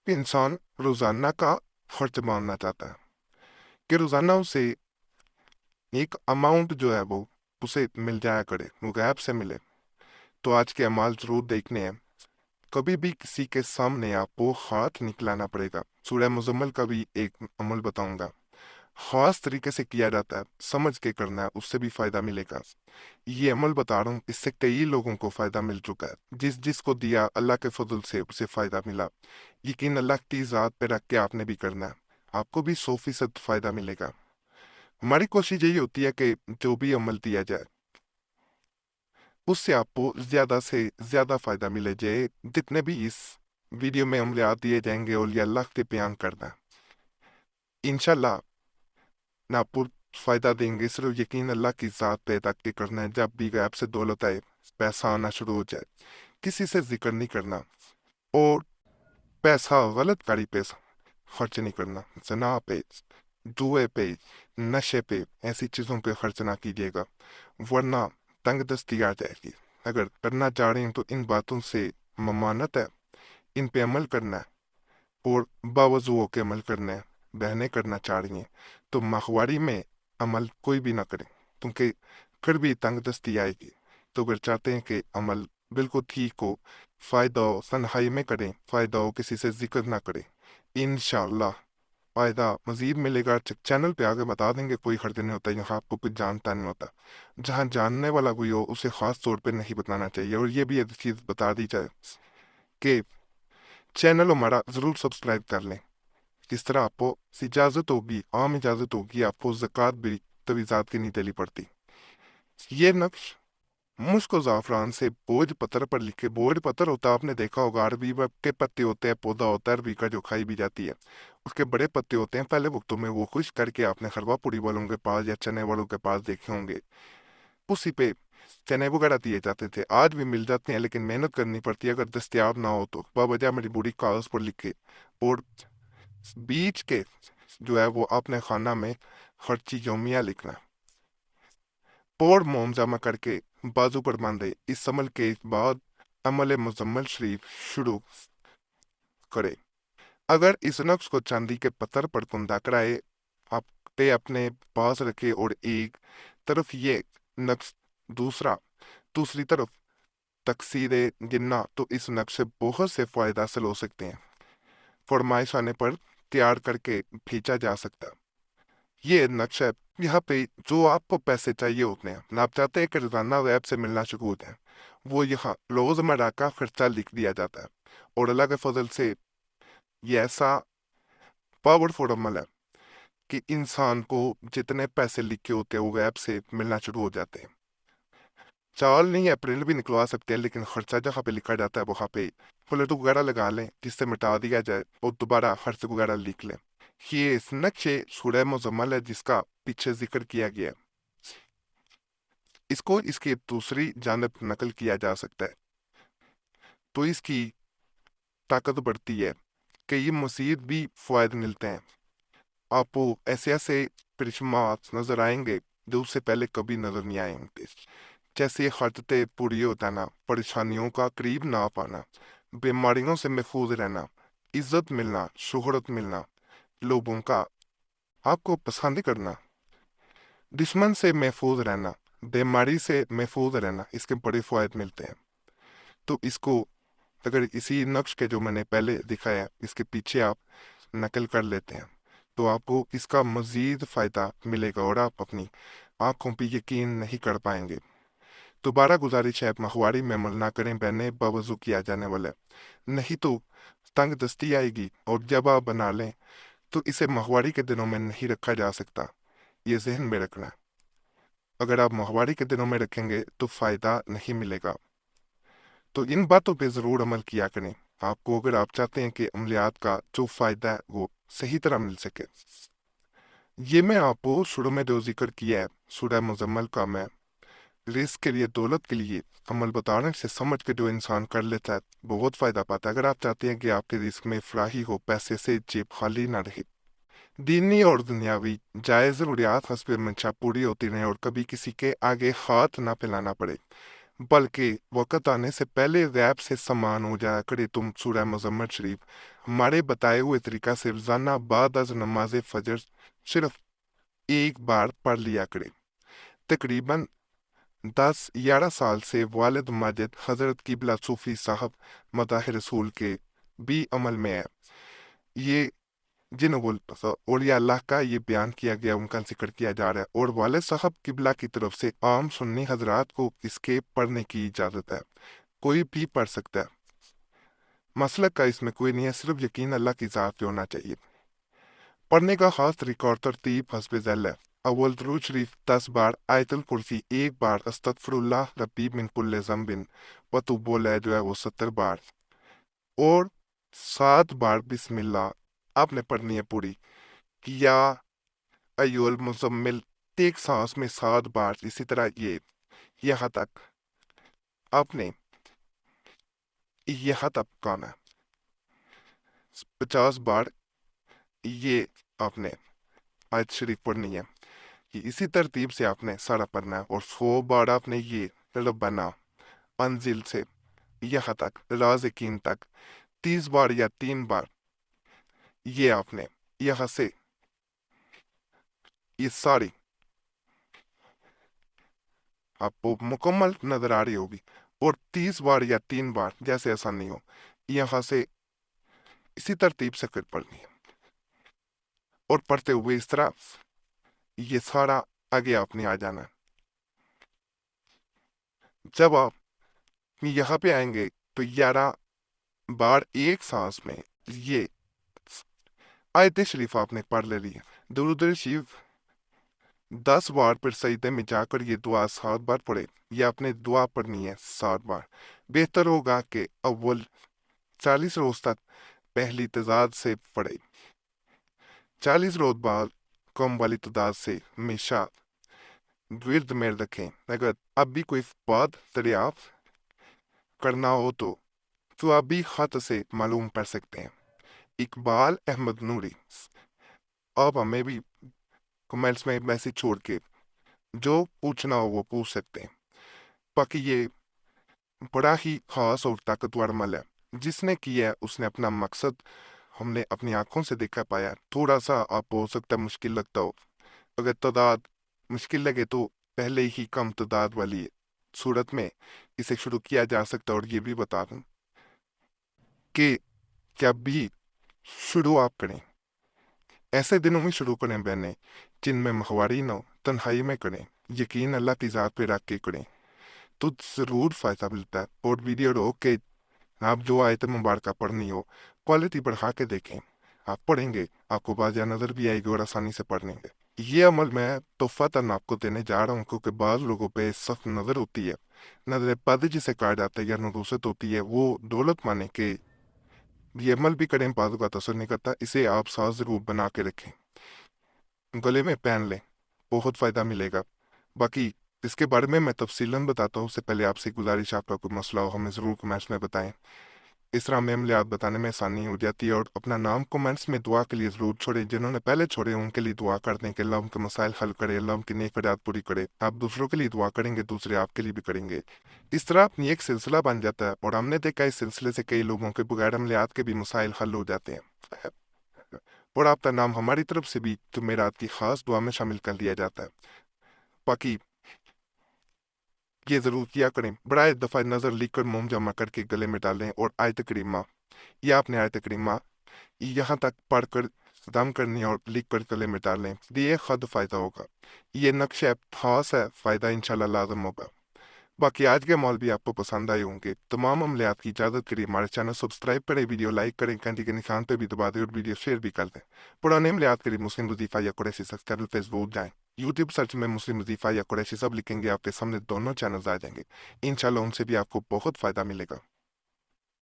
कि इंसान रोजाना का खर्च मानना चाहता है कि रोजाना उसे एक अमाउंट जो है वो उसे मिल जाया करे, वो गैप से मिले। तो आज के अमाल जरूर देखने हैं। कभी भी किसी के सामने आपको हाथ निकलाना पड़ेगा। सूरह मुजम्मल का भी एक अमल बताऊंगा, खास तरीके से किया जाता है, समझ के करना है, उससे भी फायदा मिलेगा। ये अमल बता रहा हूँ, इससे कई लोगों को फायदा मिल चुका है। जिस जिसको दिया अल्लाह के फजल से उसे फायदा मिला। यकीन अल्लाह की जात पे रख के आपने भी करना है, आपको भी 100% फायदा मिलेगा। हमारी कोशिश यही होती है कि जो भी अमल दिया जाए उससे आपको ज्यादा से ज्यादा फायदा मिले जाए। जितने भी इस वीडियो में अमलियात दिए जाएंगे और ये अल्लाह के बयान करना है, इंशाल्लाह ना आपको फायदा देंगे। सिर्फ यकीन अल्लाह की जात पे रख के करना है। जब भी गैप से दौलत आए, पैसा आना शुरू हो जाए, किसी से जिक्र नहीं करना। और पैसा गलत गाड़ी पे खर्च नहीं करना, जना पे, जुए पे, नशे पे, ऐसी चीजों पे खर्च ना कीजिएगा, वरना तंग दस्ती आ जाएगी। अगर करना चाह रहे हैं तो इन बातों से ममानत है, इन पे अमल करना है और बावजू होके अमल करना है। बहनें करना चाह रही हैं तो माहवारी में अमल कोई भी ना करें, क्योंकि फिर भी तंग दस्ती आएगी। तो अगर चाहते हैं कि अमल बिल्कुल ठीक हो, फायदा हो, तन्हाई में करें, फायदा हो, किसी से जिक्र ना करें, इंशाल्लाह फायदा मजीद मिलेगा। चैनल पे आगे बता देंगे, कोई खर्च नहीं होता यहाँ, आपको कुछ जानता नहीं होता। जहाँ जानने वाला कोई हो उसे खास तौर पे नहीं बताना चाहिए। और ये भी एक चीज बता दी जाए कि चैनल हमारा जरूर सब्सक्राइब कर लें। इस तरह आपको इजाजत होगी, आम इजाजत होगी, आपको ज़कात भी तवीज़ात की नहीं देनी पड़ती। ये नक्श मुश्क ज़ाफ़रान से बोझ पत्थर पर लिखे, बोझ पत्थर होता है, आपने देखा होगा, अरबी के पत्ते होते हैं, पौधा होता है अरबी का जो खाई भी जाती है, उसके बड़े पत्ते होते हैं। पहले वक्तों में वो खुश करके आपने हलवा पूड़ी वालों के पास या चने वालों के पास देखे होंगे, उसी पे चने वगैरह दिए जाते थे। आज भी मिल जाते हैं, लेकिन मेहनत करनी पड़ती है। अगर दस्तियाब ना हो तो बावजह मेरी बूढ़ी कागज पर लिखे और बीच के जो है वो अपने खाना में खर्ची यौमिया लिखना, पोर मोम जमा करके बाजू पर बांधे। इस अमल के बाद अमल मुजम्मल शरीफ शुरू करे। अगर इस नक्श को चांदी के पत्थर पर कुंदा कराए, आपने अपने पास रखे और एक तरफ ये नक्श दूसरा दूसरी तरफ तकसीरे गिनना, तो इस नक्श से बहुत से फायदा हासिल हो सकते हैं। फरमाइश आने पर तैयार करके भेजा जा सकता है। ये नक्शा है, यहाँ पे जो आपको पैसे चाहिए होते हैं, आप चाहते हैं कि रोजाना वेब से मिलना शुरू हो जाए, वो यहाँ रोजमर्रा का खर्चा लिख दिया जाता है। और अल्लाह के फजल से ये ऐसा पावरफुल अमल है कि इंसान को जितने पैसे लिखे होते हैं वो वेब से मिलना शुरू हो जाते हैं। चाल नहीं अप्रैल भी निकलवा सकते हैं, लेकिन खर्चा जहाँ पे लिखा जाता है वहाँ पे फुलेट वगैरह लगा लें जिससे मिटा दिया जाए और दोबारा खर्च वगैरह लिख लें। ये इस नक्शे सूरह मुजम्मल है जिसका पीछे जिक्र किया गया है। इसको इसकी दूसरी जानब नकल किया जा सकता है तो इसकी ताकत बढ़ती है कि ये मजीद भी फायदे मिलते हैं। आपको ऐसे ऐसे परिश्रमात नजर आएंगे जो उससे पहले कभी नजर नहीं आएंगे, जैसे खर्चते पूरी हो जाना, परेशानियों का करीब ना आ पाना, बीमारियों से महफूज रहना, इज्जत मिलना, शोहरत मिलना, लोगों का आपको पसंद करना, दुश्मन से महफूज रहना, बीमारी से महफूज रहना, इसके बड़े फायदे मिलते हैं। तो इसको अगर इसी नक्श के जो मैंने पहले दिखाया इसके पीछे आप नकल कर लेते हैं तो आपको इसका मजीद फायदा मिलेगा और आप अपनी आंखों पर यकीन नहीं कर पाएंगे। दोबारा गुजारिश है, माहवारी में अमल ना करें, बहने बावजू किया जाने वाला है, नहीं तो तंग दस्ती आएगी। और जब आप बना लें तो इसे माहवारी के दिनों में नहीं रखा जा सकता, ये जहन में रखना। अगर आप माहवारी के दिनों में रखेंगे तो फायदा नहीं मिलेगा। तो इन बातों पे जरूर अमल किया करें, आपको अगर आप चाहते हैं कि अमलियात का जो फायदा है वो सही तरह मिल सके। ये मैं आपको शुरू में जो जिक्र किया है सूरह मुजम्मल का, मैं रिस्क के लिए, दौलत के लिए अमल बताने से समझ के जो इंसान कर लेता है बहुत फायदा पाता है। अगर आप चाहते हैं कि आपके रिस्क में फलाही हो, पैसे से जेब खाली ना रहे, दीनी और दुनियावी जायज जरूरियात हस्ब मंशा पूरी होती रहे और कभी किसी के आगे हाथ ना फैलाना पड़े, बल्कि वक़्त आने से पहले गैब से समान हो जाया करे। तुम सूरह मुज़म्मिल शरीफ हमारे बताए हुए तरीका से रोज़ाना बाद अज़ नमाज फजर सिर्फ एक बार पढ़ लिया करे। तकरीबन 10-11 साल से वालिद माजिद हज़रत किबला सूफ़ी साहब मदाह रसूल के भी अमल में है। ये जिन औलिया अल्लाह का ये बयान किया गया, उनका जिक्र किया जा रहा है, और वालिद साहब किबला की तरफ से आम सुन्नी हजरात को इसके पढ़ने की इजाज़त है। कोई भी पढ़ सकता है, मसलक का इसमें कोई नहीं है, सिर्फ यकीन अल्लाह की ज़ात पे होना चाहिए। पढ़ने का खास तरीका और तरतीब हस्ब ज़ैल है। अव्वल दुरूद शरीफ 10 बार, आयतुल कुर्सी 1 बार, अस्तगफिरुल्लाह रब्बी मिन कुल्लि ज़ंबिन व तूबू इलैह जो है वो 70 बार, और 7 बार बिस्मिल्लाह आपने पढ़नी है पूरी। या अय्युल मुज़म्मिल एक सांस में 7 बार। इसी तरह ये यहाँ तक आपने यहाँ तक गाना 50 बार ये आपने आयत शरीफ पढ़नी है। ये इसी तरतीब से आपने सारा पढ़ना है। और 100 बार आपने ये रब्बना अंजिल से यहाँ तक राज़िकीन तक 30 बार या 3 बार ये आपने यहाँ से ये सारी आपको मुकम्मल नजर आ रही होगी। और 30 बार या 3 बार जैसे आसान नहीं हो, यहाँ से इसी तरतीब से फिर पढ़नी है। और पढ़ते हुए इस तरह ये सारा आगे आपने आ जाना है। जब आप यहाँ पे आएंगे तो 11 बार एक सांस में ये आयत शरीफ आपने पढ़ ले ली है। दुरूद शरीफ 10 बार फिर सईदे में जाकर ये दुआ 7 बार पढ़े। ये आपने दुआ पढ़नी है 7 बार। बेहतर होगा कि अव्वल 40 रोज तक पहली तदाद से पढ़े, 40 रोज बाद कम वाली तदाद से हमेशा विर्द में रखें। अगर अब भी कोई बात दरियाफ्त करना हो तो आप भी खत से मालूम कर सकते हैं। इकबाल अहमद नूरी, आप हमें भी कमेंट्स में मैसेज छोड़ के जो पूछना हो वो पूछ सकते हैं। बाकी ये बड़ा ही खास और ताकतवर अमल है। जिसने किया है उसने अपना मकसद हमने अपनी आंखों से देखा पाया। थोड़ा सा आप हो सकता है मुश्किल लगता हो, अगर तादाद मुश्किल लगे तो पहले ही कम तादाद वाली सूरत में इसे शुरू किया जा सकता है। और ये भी बता दूं कि जब भी शुरू आप करें ऐसे दिनों में शुरू करें बहने जिनमें महवारी न हो, तन्हाई में करें, यकीन अल्लाह की ज़ात पे रख के करें तो ज़रूर फ़ायदा मिलता है। और वीडियो रोक के आप जो आयत मुबारक पढ़नी हो क्वालिटी बढ़ा के देखें, आप पढ़ेंगे आपको बाजा नज़र भी आएगी और आसानी से पढ़ लेंगे। ये अमल मैं तोहफतन आपको देने जा रहा हूँ, क्योंकि बाज़ लोगों पे सख्त नज़र होती है, नज़र बद जिसे कहा जाता है या नरूसत होती है, वो दौलत माने के ये अमल भी करें बाज़ का असर नहीं करता। इसे आप साथ ज़रूर बना के रखें, गले में पहन लें, बहुत फ़ायदा मिलेगा। बाकी इसके बारे में मैं तफसीलन बताता हूँ, उससे पहले आपसे गुजारिश, आपका कोई मसला हो हमें ज़रूर कमेंट्स में बताएं। इस तरह हमें अमलियात बताने में आसानी हो जाती है। और अपना नाम कमेंट्स में दुआ के लिए ज़रूर छोड़ें। जिन्होंने पहले छोड़े उनके लिए दुआ कर दें कि अल्लाह उनके मसाइल हल करे, अल्लाह उनकी नेक फरियाद पूरी करे। आप दूसरों के लिए दुआ करेंगे, दूसरे आपके लिए भी करेंगे। इस तरह अपनी एक सिलसिला बन जाता है। और हमने देखा इस सिलसिले से कई लोगों के बगैर अमलियात के भी मसाइल हल हो जाते हैं। और आपका नाम हमारी तरफ से भी जुमेरात की खास दुआ में शामिल कर लिया जाता है। बाकी ये ज़रूर किया करें, बड़ा दफ़ा नज़र लिख कर मोम जमा करके गले में डालें। और आयत करीमा, यह आपने आयत करीमा यहाँ तक पढ़कर दम करनी और लिख कर गले में डालें, ये खुद फ़ायदा होगा। ये नक्शा खास है, फ़ायदा इंशाल्लाह लाजम होगा। बाकी आज के मॉल भी आपको पसंद आए होंगे। तमाम अमलियात की इजाज़त करिए, हमारे चैनल सब्सक्राइब करें, वीडियो लाइक करें, घंटी के निशान पे भी दबा दें और वीडियो शेयर भी कर दें। पुराने अमलियात करिए मुस्लिम वजीफ़ा या कुरैशी चैनल फेसबुक जाएँ, यूट्यूब सर्च में मुस्लिम वजीफ़ा या कुरैशी सब लिखेंगे, आपके सामने दोनों चैनल्स आ जाएंगे। इंशाल्लाह उनसे भी आपको बहुत फ़ायदा मिलेगा।